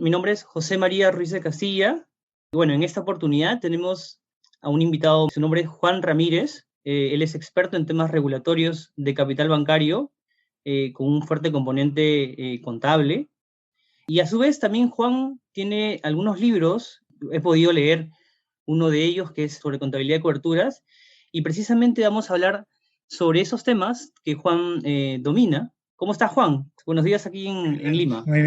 Mi nombre es José María Ruiz de Castilla. Y bueno, en esta oportunidad tenemos a un invitado, su nombre es Juan Ramírez. Él es experto en temas regulatorios de capital bancario, con un fuerte componente contable. Y a su vez también Juan tiene algunos libros, he podido leer uno de ellos que es sobre contabilidad de coberturas, y precisamente vamos a hablar sobre esos temas que Juan domina. ¿Cómo está Juan? Buenos días aquí en Lima. Muy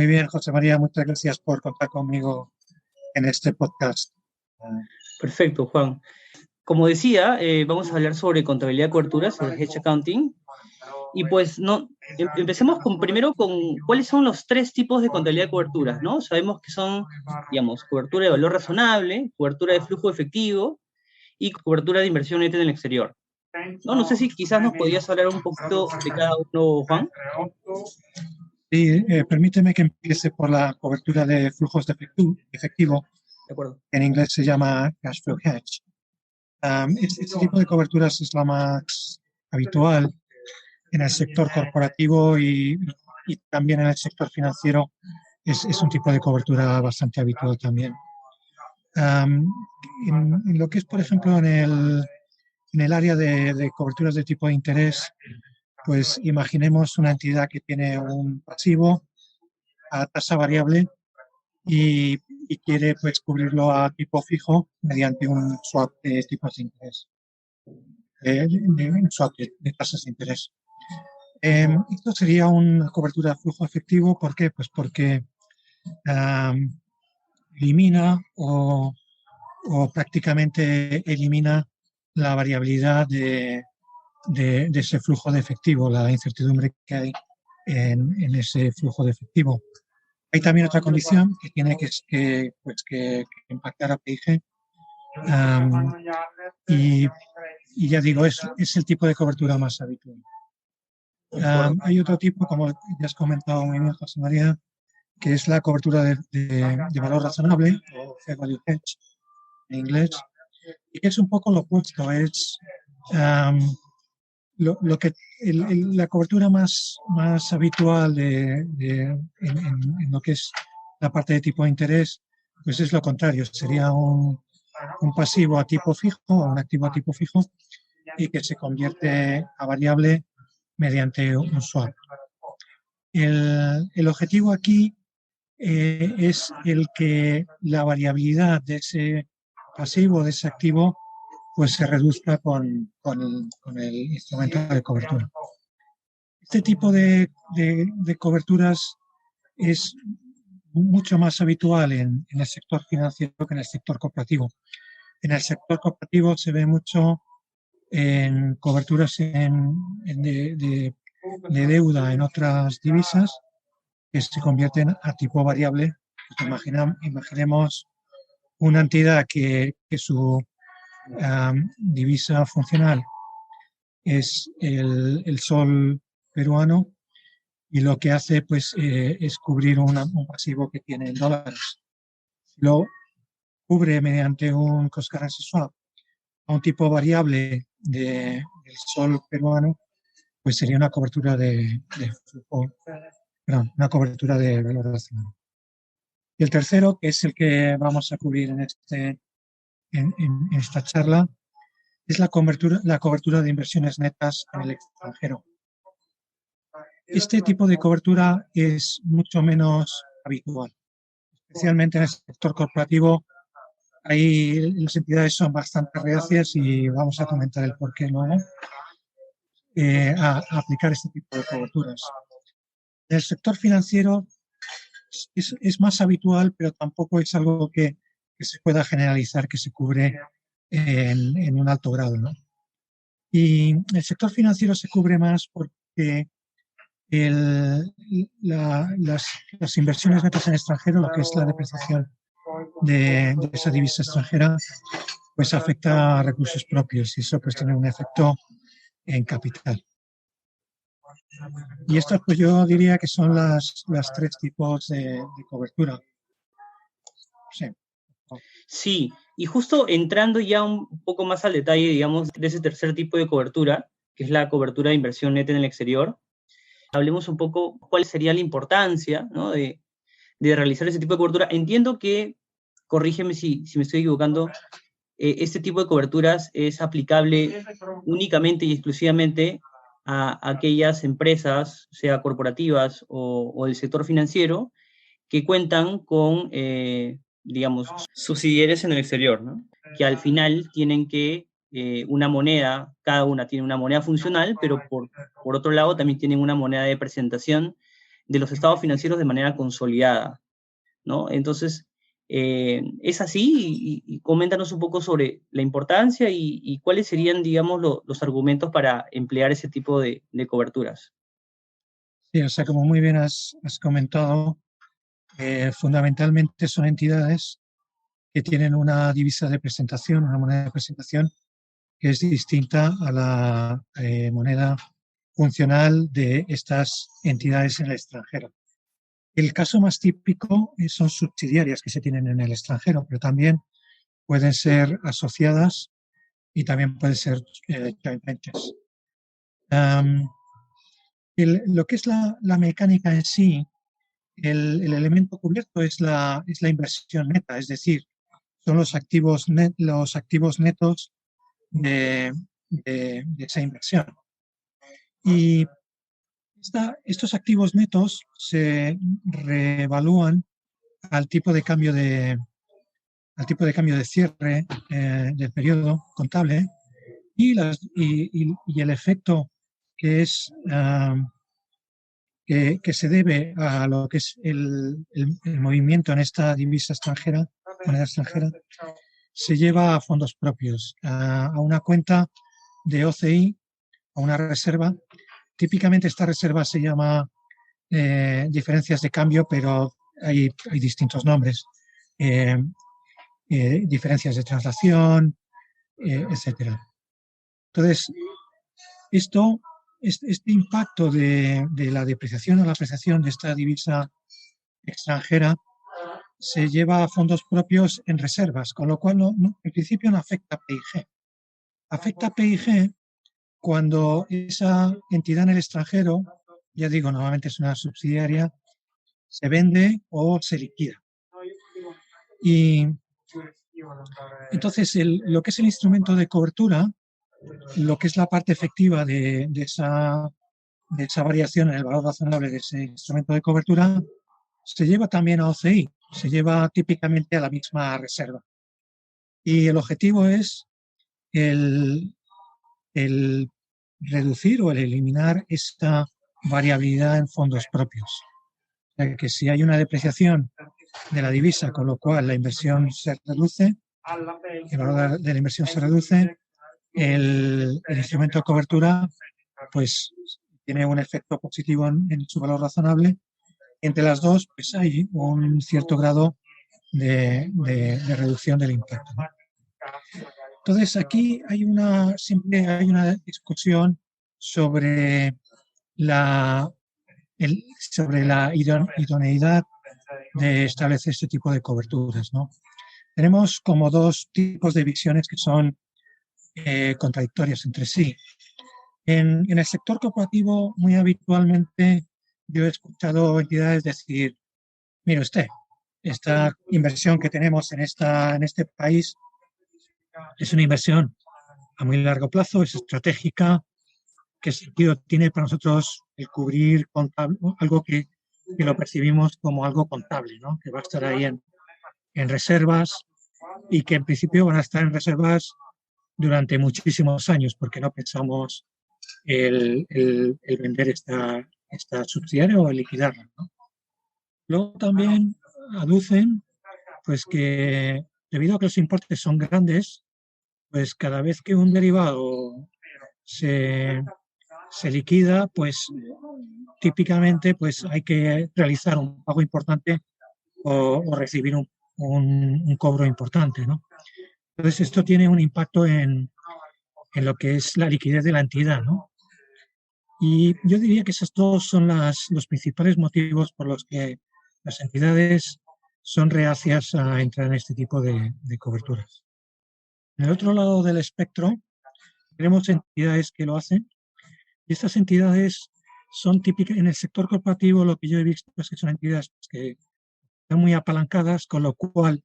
bien, José María, muchas gracias por contar conmigo en este podcast. Perfecto, Juan. Como decía, vamos a hablar sobre contabilidad de coberturas, sobre hedge accounting. Y pues no, empecemos primero con cuáles son los tres tipos de contabilidad de coberturas, ¿no? Sabemos que son, digamos, cobertura de valor razonable, cobertura de flujo efectivo y cobertura de inversión neta en el exterior. No sé si quizás nos podías hablar un poquito de cada uno, Juan. Sí, permíteme que empiece por la cobertura de flujos de efectivo. De acuerdo. En inglés se llama cash flow hedge. Este tipo de coberturas es la más habitual en el sector corporativo y también en el sector financiero. Es un tipo de cobertura bastante habitual también. En lo que es, por ejemplo, en el área de coberturas de tipo de interés, pues imaginemos una entidad que tiene un pasivo a tasa variable y quiere pues cubrirlo a tipo fijo mediante un swap de tipos de interés, un swap de tasas de interés. Esto sería una cobertura de flujo efectivo. ¿Por qué? Pues porque elimina o prácticamente elimina la variabilidad de ese flujo de efectivo, la incertidumbre que hay en ese flujo de efectivo. Hay también otra condición que tiene que impactar a PIG, y ya digo, es el tipo de cobertura más habitual. Hay otro tipo, como ya has comentado muy bien, José María, que es la cobertura de valor razonable, o fair value hedge en inglés, y que es un poco lo opuesto. Es la cobertura más habitual en lo que es la parte de tipo de interés, pues es lo contrario. Sería un pasivo a tipo fijo, o un activo a tipo fijo, y que se convierte a variable mediante un swap. El objetivo aquí es el que la variabilidad de ese pasivo, de ese activo, pues se reduzca con el instrumento de cobertura. Este tipo de coberturas es mucho más habitual en el sector financiero que en el sector corporativo. En el sector corporativo se ve mucho en coberturas de deuda en otras divisas que se convierten a tipo variable. Pues imaginemos una entidad que su divisa funcional es el sol peruano, y lo que hace pues es cubrir un pasivo que tiene en dólares. Lo cubre mediante un cross currency swap a un tipo variable del sol peruano, pues sería una cobertura una cobertura de valor razonable. Y el tercero, que es el que vamos a cubrir en esta charla, es la cobertura de inversiones netas en el extranjero. Este tipo de cobertura es mucho menos habitual, especialmente en el sector corporativo. Ahí las entidades son bastante reacias, y vamos a comentar el porqué luego, a aplicar este tipo de coberturas. En el sector financiero es más habitual, pero tampoco es algo que se pueda generalizar, que se cubre en un alto grado, ¿no? Y el sector financiero se cubre más porque las inversiones netas en el extranjero, lo que es la depreciación de esa divisa extranjera, pues afecta a recursos propios, y eso pues tiene un efecto en capital. Y estos pues yo diría que son las tres tipos de cobertura. Sí. Sí, y justo entrando ya un poco más al detalle, digamos, de ese tercer tipo de cobertura, que es la cobertura de inversión neta en el exterior, hablemos un poco cuál sería la importancia, ¿no?, de de realizar ese tipo de cobertura. Entiendo que, corrígeme si me estoy equivocando, este tipo de coberturas es aplicable únicamente y exclusivamente a aquellas empresas, sea corporativas o del sector financiero, que cuentan con, digamos, subsidiarias en el exterior, ¿no? Que al final tienen que, una moneda, cada una tiene una moneda funcional, pero por otro lado también tienen una moneda de presentación de los estados financieros de manera consolidada, ¿no? Entonces, es así y coméntanos un poco sobre la importancia y cuáles serían, digamos, los argumentos para emplear ese tipo de coberturas. Sí, o sea, como muy bien has comentado, fundamentalmente son entidades que tienen una divisa de presentación, una moneda de presentación que es distinta a la moneda funcional de estas entidades en el extranjero. El caso más típico son subsidiarias que se tienen en el extranjero, pero también pueden ser asociadas y también pueden ser joint ventures. Lo que es la mecánica en sí, el elemento cubierto es la inversión neta, es decir, son los activos netos de esa inversión. Y estos activos netos se reevalúan al tipo de cambio de cierre del periodo contable y el efecto que es que se debe a lo que es el movimiento en esta divisa extranjera, moneda extranjera, se lleva a fondos propios, a una cuenta de OCI, a una reserva. Típicamente esta reserva se llama diferencias de cambio, pero hay distintos nombres. Diferencias de traslación, etcétera. Entonces, este impacto de la depreciación o la apreciación de esta divisa extranjera se lleva a fondos propios en reservas, con lo cual en principio no afecta a PIG. Afecta a PIG cuando esa entidad en el extranjero, ya digo, normalmente es una subsidiaria, se vende o se liquida. Y entonces lo que es el instrumento de cobertura, lo que es la parte efectiva de esa variación en el valor razonable de ese instrumento de cobertura, se lleva también a OCI, se lleva típicamente a la misma reserva. Y el objetivo es el reducir o el eliminar esta variabilidad en fondos propios. O sea, que si hay una depreciación de la divisa, con lo cual la inversión se reduce, el valor de la inversión se reduce, el instrumento de cobertura pues tiene un efecto positivo en su valor razonable. Entre las dos pues hay un cierto grado de reducción del impacto, ¿no? Entonces aquí siempre hay una discusión sobre sobre la idoneidad de establecer este tipo de coberturas, ¿no? Tenemos como dos tipos de visiones que son contradictorias entre sí. En el sector cooperativo, muy habitualmente, yo he escuchado entidades decir, mire usted, esta inversión que tenemos en este país es una inversión a muy largo plazo, es estratégica. ¿Qué sentido tiene para nosotros el cubrir contable, algo que lo percibimos como algo contable, ¿no? Que va a estar ahí en reservas y que en principio van a estar en reservas durante muchísimos años, porque no pensamos el vender esta subsidiaria o el liquidarla, ¿no? Luego también aducen pues que debido a que los importes son grandes, pues cada vez que un derivado se liquida, pues típicamente pues hay que realizar un pago importante o recibir un cobro importante, ¿no? Entonces esto tiene un impacto en lo que es la liquidez de la entidad, ¿no? Y yo diría que esos dos son los principales motivos por los que las entidades son reacias a entrar en este tipo de coberturas. En el otro lado del espectro tenemos entidades que lo hacen y estas entidades son típicas en el sector corporativo. Lo que yo he visto es que son entidades que están muy apalancadas, con lo cual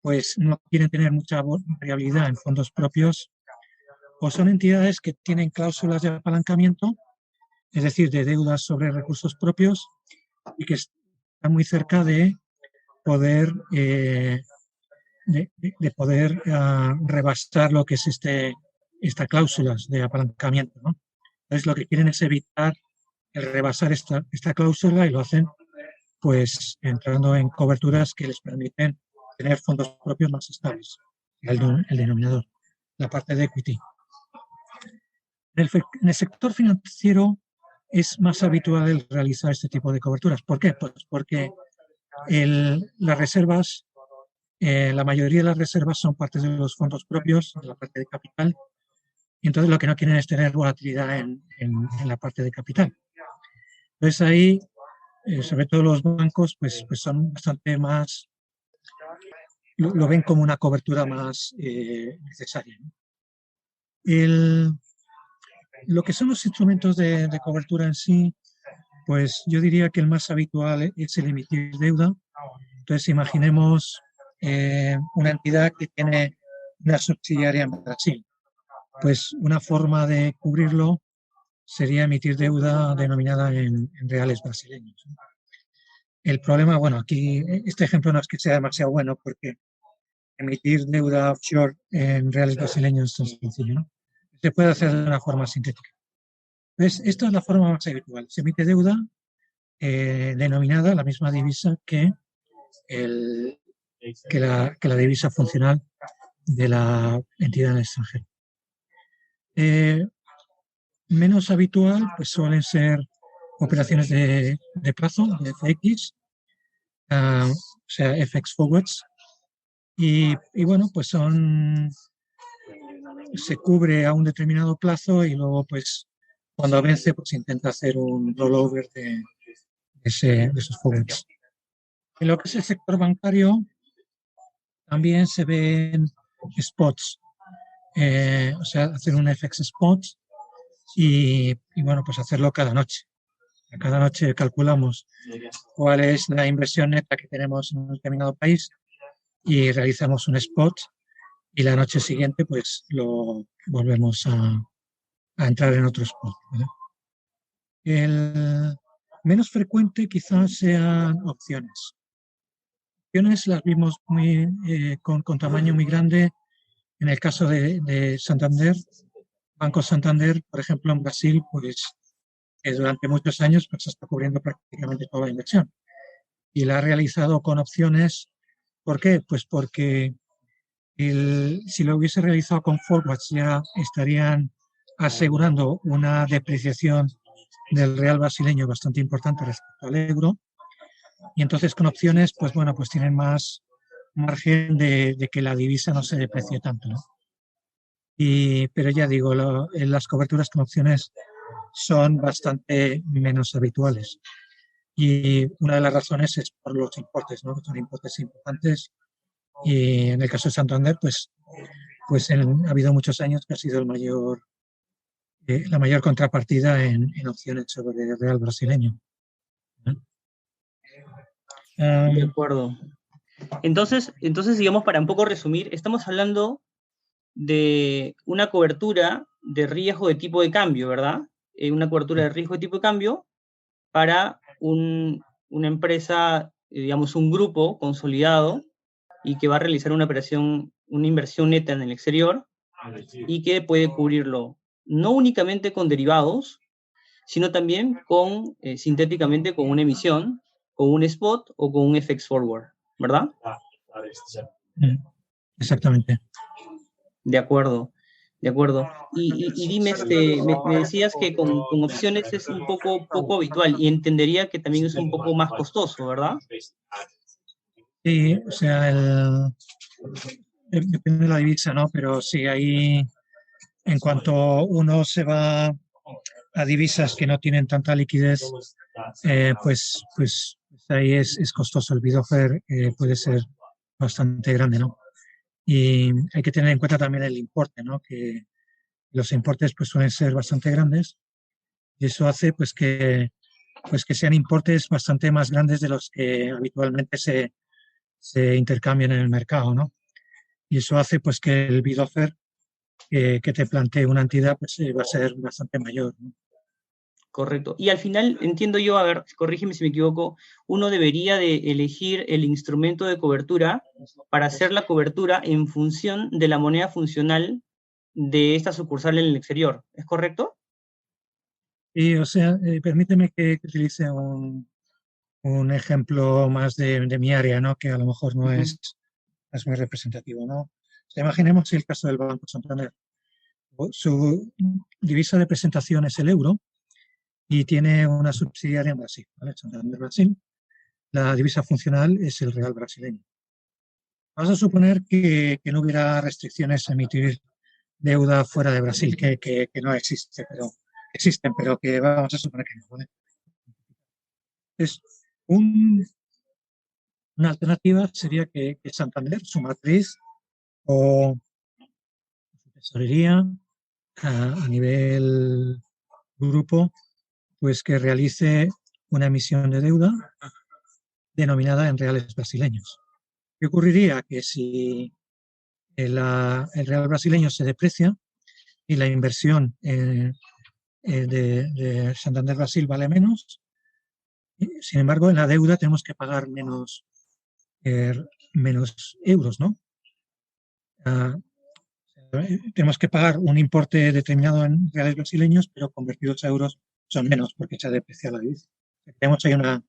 pues no quieren tener mucha variabilidad en fondos propios, o son entidades que tienen cláusulas de apalancamiento, es decir, de deudas sobre recursos propios, y que están muy cerca de poder, rebasar lo que es estas cláusulas de apalancamiento, ¿no? Entonces, lo que quieren es evitar el rebasar esta cláusula, y lo hacen pues entrando en coberturas que les permiten tener fondos propios más estables, el denominador, la parte de equity. En el sector financiero es más habitual el realizar este tipo de coberturas. ¿Por qué? Pues porque las reservas, la mayoría de las reservas son partes de los fondos propios, de la parte de capital, y entonces lo que no quieren es tener volatilidad en la parte de capital. Entonces ahí, sobre todo los bancos, pues son bastante más, lo ven como una cobertura más necesaria, ¿no? Lo que son los instrumentos de cobertura en sí, pues yo diría que el más habitual es el emitir deuda. Entonces imaginemos una entidad que tiene una subsidiaria en Brasil. Pues una forma de cubrirlo sería emitir deuda denominada en reales brasileños. El problema, bueno, aquí este ejemplo no es que sea demasiado bueno, porque emitir deuda offshore en reales brasileños es tan sencillo, ¿no? Se puede hacer de una forma sintética. Entonces, esta es la forma más habitual. Se emite deuda denominada la misma divisa que la divisa funcional de la entidad en el extranjero. Menos habitual pues suelen ser operaciones de plazo, de FX, o sea, FX forwards, y bueno, pues se cubre a un determinado plazo, y luego pues cuando vence pues intenta hacer un rollover de esos forwards. En lo que es el sector bancario también se ven spots, o sea, hacer un FX spot y bueno, pues hacerlo cada noche. Cada noche calculamos cuál es la inversión neta que tenemos en un determinado país y realizamos un spot, y la noche siguiente pues lo volvemos a entrar en otro spot, ¿vale? El menos frecuente quizás sean opciones. Opciones las vimos con tamaño muy grande en el caso de Santander. Banco Santander, por ejemplo, en Brasil, pues durante muchos años pues está cubriendo prácticamente toda la inversión. Y la ha realizado con opciones. ¿Por qué? Pues porque si lo hubiese realizado con forwards ya estarían asegurando una depreciación del real brasileño bastante importante respecto al euro, y entonces con opciones pues bueno, pues tienen más margen de que la divisa no se deprecie tanto, ¿no? Pero ya digo, las coberturas con opciones son bastante menos habituales, y una de las razones es por los importes, ¿no? Son importes importantes, y en el caso de Santander pues ha habido muchos años que ha sido la mayor contrapartida en opciones sobre el real brasileño. De acuerdo. Entonces, digamos, para un poco resumir, estamos hablando de una cobertura de riesgo de tipo de cambio, ¿verdad? Una cobertura de riesgo de tipo de cambio para una empresa, digamos, un grupo consolidado, y que va a realizar una operación, una inversión neta en el exterior, y que puede cubrirlo no únicamente con derivados, sino también sintéticamente con una emisión, con un spot o con un FX forward, ¿verdad? Exactamente. De acuerdo, de acuerdo. Y dime, me decías que con opciones es un poco habitual, y entendería que también es un poco más costoso, ¿verdad? Sí, o sea, depende de la divisa, ¿no? Pero sí, ahí, en cuanto uno se va a divisas que no tienen tanta liquidez, pues ahí es costoso. El bid offer puede ser bastante grande, ¿no? Y hay que tener en cuenta también el importe, ¿no? Que los importes pues suelen ser bastante grandes, y eso hace pues que pues que sean importes bastante más grandes de los que habitualmente se intercambian en el mercado, ¿no? Y eso hace pues que el bid offer que te plantee una entidad pues va a ser bastante mayor, ¿no? Correcto. Y al final, entiendo yo, a ver, corrígeme si me equivoco, uno debería de elegir el instrumento de cobertura para hacer la cobertura en función de la moneda funcional de esta sucursal en el exterior. ¿Es correcto? Y, o sea, permíteme que utilice un ejemplo más de mi área, ¿no? Que a lo mejor no es muy representativo, ¿no? O sea, imaginemos el caso del Banco Santander. Su divisa de presentación es el euro y tiene una subsidiaria en Brasil, ¿vale? Santander Brasil. La divisa funcional es el real brasileño. Vamos a suponer que no hubiera restricciones a emitir deuda fuera de Brasil, que no existe, pero existen, pero que vamos a suponer que no, ¿vale? Es una alternativa sería que Santander, su matriz o su tesorería a nivel grupo, pues que realice una emisión de deuda denominada en reales brasileños. ¿Qué ocurriría? Que si el real brasileño se deprecia y la inversión de Santander Brasil vale menos, sin embargo, en la deuda tenemos que pagar menos euros, ¿no? Tenemos que pagar un importe determinado en reales brasileños, pero convertidos a euros son menos porque se ha depreciado la divisa. Tenemos ahí una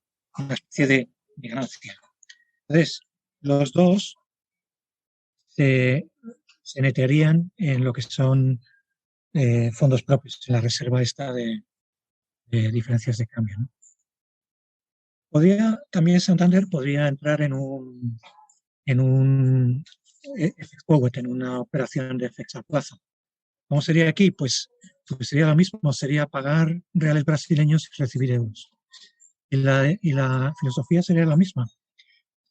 especie de ganancia. Entonces, los dos se netearían en lo que son fondos propios, en la reserva esta de diferencias de cambio, ¿no? También Santander podría entrar en un FX forward, en una operación de FX a plazo. ¿Cómo sería aquí? Pues sería lo mismo, sería pagar reales brasileños y recibir euros. Y la filosofía sería la misma.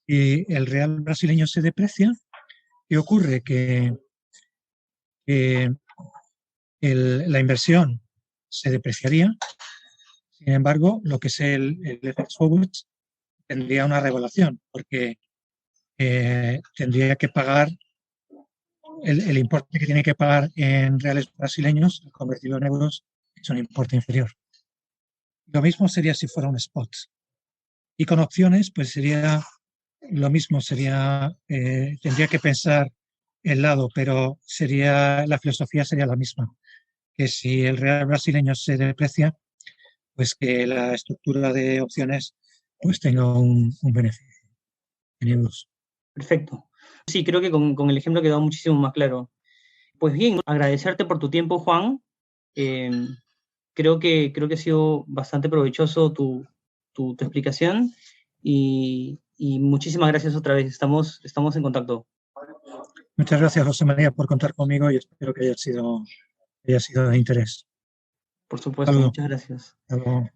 Y el real brasileño se deprecia, ¿qué ocurre? Que la inversión se depreciaría. Sin embargo, lo que es el FX forward tendría una revaluación, porque tendría que pagar el importe que tiene que pagar en reales brasileños, convertido en euros, es un importe inferior. Lo mismo sería si fuera un spot. Y con opciones, pues sería lo mismo, tendría que pensar el lado, pero la filosofía sería la misma. Que si el real brasileño se deprecia, pues que la estructura de opciones pues tenga un beneficio en euros. Perfecto. Sí, creo que con el ejemplo quedó muchísimo más claro. Pues bien, agradecerte por tu tiempo, Juan. Creo que ha sido bastante provechoso tu explicación y muchísimas gracias otra vez. Estamos en contacto. Muchas gracias, José María, por contar conmigo y espero que haya sido de interés. Por supuesto, muchas gracias. Hasta luego.